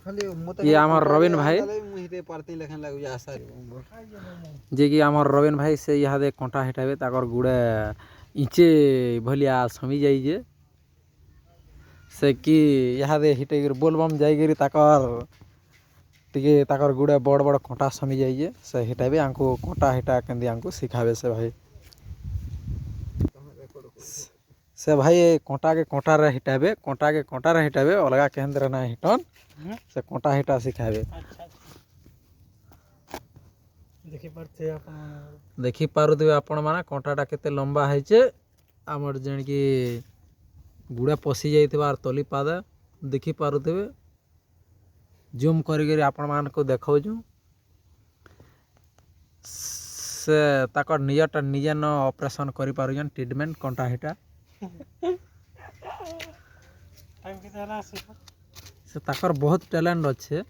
ये आमर रवीन भाई जे कि आमर रवीन भाई से यहाँ कंटा हिटाबे ताकर गुड़े इंचे भलिया समी जाइए से कि यहाँ हिटे बोलबम जाइए ताकर गुड़े बड़ बड़ कंटा समी जाइए से हिटाबे आंको कंटा हिटा के आंको सिखाबे से भाई से भाई कंटा के कंटा रे हिटाबे अलगा केंद्र ना हिटन से कंटा हिटा सिखाबे देखि पारुथिबे आपण माने कंटाटा केते लंबा हैचे हमर जण की गुड़ा पसी जाइथिबा तली पादे देखि पारुथिबे जूम करी आपण मान को देखाउ छु से ताकर निजटा निजे न ऑपरेशन करि पारुजन ट्रीटमेंट कंटा हिटा से ताकर बहुत टैलेंट अच्छे